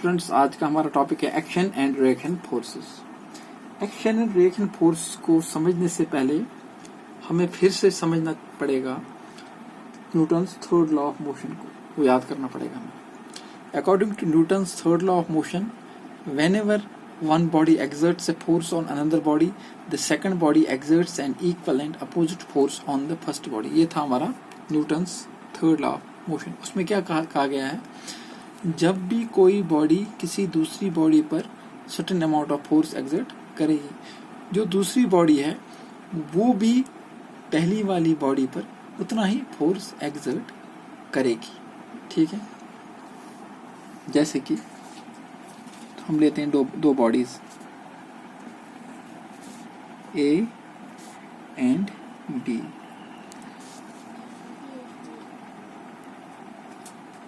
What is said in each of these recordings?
Students, आज का हमारा टॉपिक है action and reaction forces. Action and reaction force को समझने से पहले हमें फिर से समझना पड़ेगा Newton's third law of motion को याद करना पड़ेगा हमें। According to Newton's third law of motion, whenever one body exerts a force on another body, the second body exerts an equal and opposite force on the first body। ये था हमारा Newton's third law of motion. उसमें क्या कहा गया है, जब भी कोई बॉडी किसी दूसरी बॉडी पर certain amount of force exert करेगी, जो दूसरी बॉडी है वो भी पहली वाली बॉडी पर उतना ही फोर्स एक्सर्ट करेगी। ठीक है, जैसे कि हम लेते हैं दो बॉडीज ए एंड बी।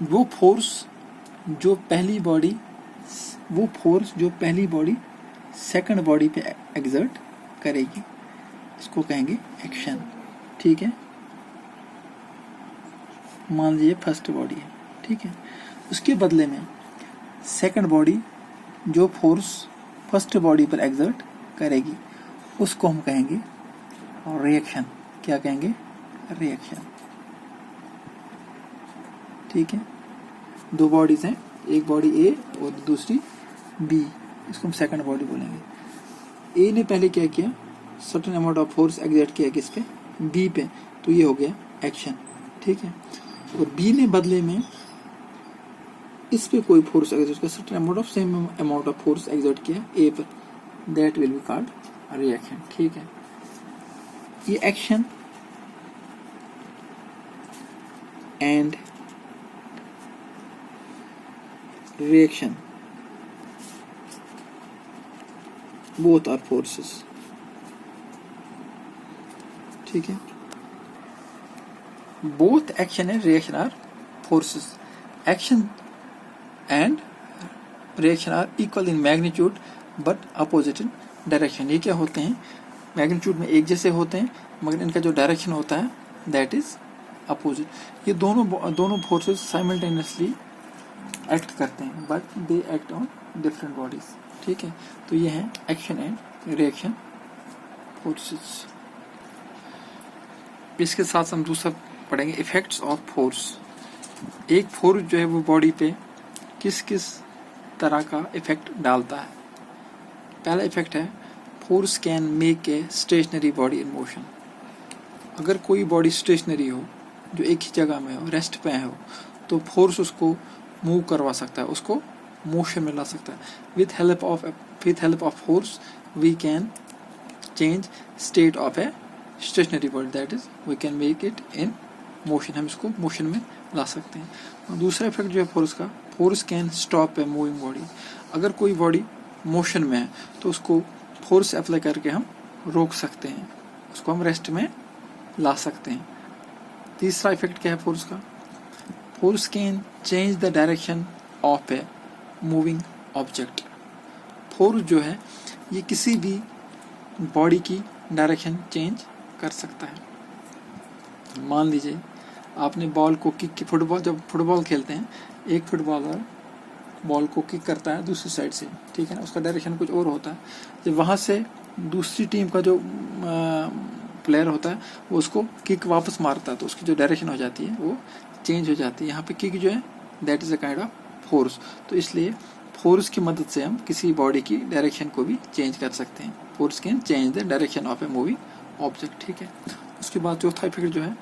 वो फोर्स जो पहली बॉडी सेकंड बॉडी पे एक्सर्ट करेगी, इसको कहेंगे एक्शन। ठीक है, मान लीजिए फर्स्ट बॉडी है। ठीक है, उसके बदले में सेकंड बॉडी जो फोर्स फर्स्ट बॉडी पर एक्सर्ट करेगी उसको हम कहेंगे रिएक्शन। क्या कहेंगे? रिएक्शन। ठीक है, दो बॉडीज हैं, एक बॉडी ए और दूसरी बी, इसको हम सेकंड बॉडी बोलेंगे। ए ने पहले क्या किया, certain amount of force exert किया किस पे, बी पे, तो ये हो गया एक्शन। ठीक है, और बी ने बदले में इस पे कोई फोर्स एक्सर्ट किया, certain amount of same amount of force exert किया ए पर, that will be called reaction. ठीक है, ये action and reaction both are forces। ठीक है, both action and reaction are forces। action and reaction are equal in magnitude but opposite in direction। ये क्या होते हैं, मैग्नीट्यूड में एक जैसे होते हैं मगर इनका जो डायरेक्शन होता है दैट इज अपोजिट। ये दोनों फोर्सेस साइमल्टेनियसली एक्ट करते हैं but they act on different bodies. ठीक है, तो ये है एक्शन एंड रिएक्शन फोर्सेस। इसके साथ हम दूसरा पढ़ेंगे इफेक्ट्स ऑफ फोर्स। एक फोर्स जो है वो बॉडी पे किस किस तरह का इफेक्ट डालता है। पहला इफेक्ट है, force can make a stationary body in motion. अगर कोई बॉडी स्टेशनरी हो, जो एक ही जगह में हो, रेस्ट पे हो, तो फोर्स उसको मूव करवा सकता है, उसको मोशन में ला सकता है। With help of force we can change state of a stationary body, that is we can make it in motion. हम इसको मोशन में ला सकते हैं। और दूसरा इफेक्ट जो है फोर्स का, force can stop a moving body. अगर कोई बॉडी मोशन में है तो उसको फोर्स अप्लाई करके हम रोक सकते हैं, उसको हम रेस्ट में ला सकते हैं। तीसरा इफेक्ट क्या है फोर्स का, force can change the direction of a moving object. Force जो है ये किसी भी बॉडी की डायरेक्शन चेंज कर सकता है। मान लीजिए आपने बॉल को किक की, जब फुटबॉल खेलते हैं, एक फुटबॉलर बॉल को किक करता है दूसरी साइड से, ठीक है ना, उसका डायरेक्शन कुछ और होता है। जब वहाँ से दूसरी टीम का जो प्लेयर होता है वो उसको किक वापस मारता है तो उसकी जो डायरेक्शन हो जाती है वो चेंज हो जाती है। यहाँ पे किक जो है that is a kind of force. तो इसलिए फोर्स की मदद से हम किसी बॉडी की डायरेक्शन को भी चेंज कर सकते हैं। Force can change the direction of a moving object. ठीक है, उसके बाद चौथा इफेक्ट जो है,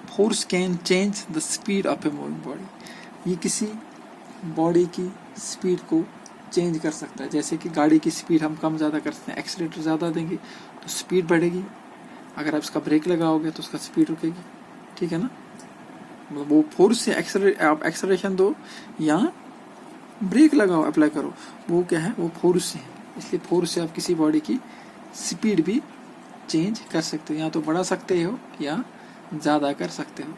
force can change the speed of a moving body. ये किसी बॉडी की स्पीड को चेंज कर सकता है। जैसे कि गाड़ी की स्पीड हम कम ज़्यादा कर सकते हैं, एक्सीलेटर ज़्यादा देंगे तो स्पीड बढ़ेगी, अगर आप इसका ब्रेक लगाओगे तो उसका स्पीड रुकेगी। ठीक है ना, मतलब वो फोर्स से आप एक्सेलरेशन दो या ब्रेक लगाओ, अप्लाई करो, वो क्या है, वो फोर्स से है। इसलिए फोर्स से आप किसी बॉडी की स्पीड भी चेंज कर सकते हो, या तो बढ़ा सकते हो या ज़्यादा कर सकते हो।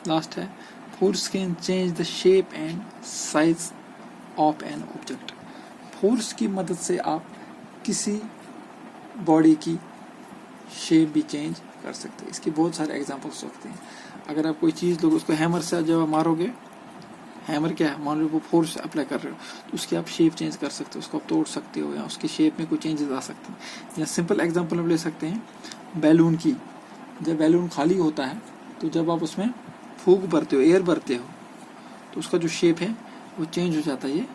लास्ट है, force can change the shape and size of an object. Force की मदद से आप किसी बॉडी की शेप भी चेंज कर सकते हैं। इसके बहुत सारे एग्जांपल्स सकते हैं। अगर आप कोई चीज़ लोगे, उसको हैमर से जब मारोगे, हैमर क्या है, मान लो वो फोर्स अप्लाई कर रहे हो तो उसकी आप शेप चेंज कर सकते हो, उसको आप तोड़ सकते हो या उसकी शेप में कोई चेंजेस आ सकते हैं। या सिंपल एग्जांपल हम ले सकते हैं बैलून की। जब बैलून खाली होता है तो जब आप उसमें फूंक भरते हो, एयर भरते हो, तो उसका जो शेप है वो चेंज हो जाता है, ये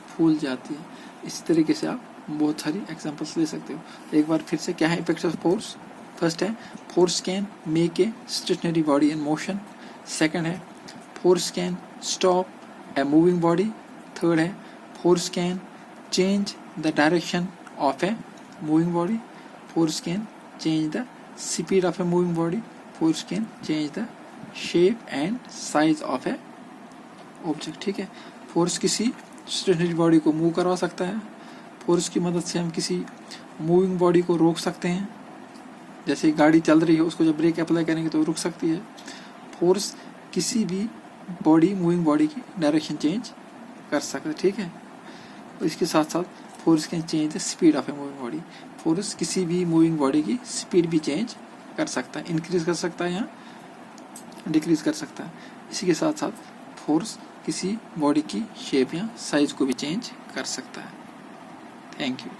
फूल जाती है। इसी तरीके से आप बहुत सारी एग्जांपल्स ले सकते हो। एक बार फिर से क्या है इफेक्ट्स ऑफ फोर्स। फर्स्ट है force can make a stationary body in motion. Second है force can stop a moving body. Third है force can change the direction of a moving body. Force can change the speed of a moving body. Force can change the shape and size of a object. ठीक है, force किसी stationery body को move करवा सकता है। Force की मदद से हम किसी मूविंग बॉडी को रोक सकते हैं, जैसे गाड़ी चल रही है उसको जब ब्रेक अप्लाई करेंगे तो रुक सकती है। फोर्स किसी भी बॉडी, मूविंग बॉडी की डायरेक्शन चेंज कर सकता है। ठीक है, और इसके साथ साथ force can change the speed of a moving body. Force किसी भी मूविंग बॉडी की स्पीड भी चेंज कर सकता है, इंक्रीज कर सकता है या डिक्रीज कर सकता है। इसी के साथ साथ फोर्स किसी बॉडी की शेप या साइज को भी चेंज कर सकता है। Thank you.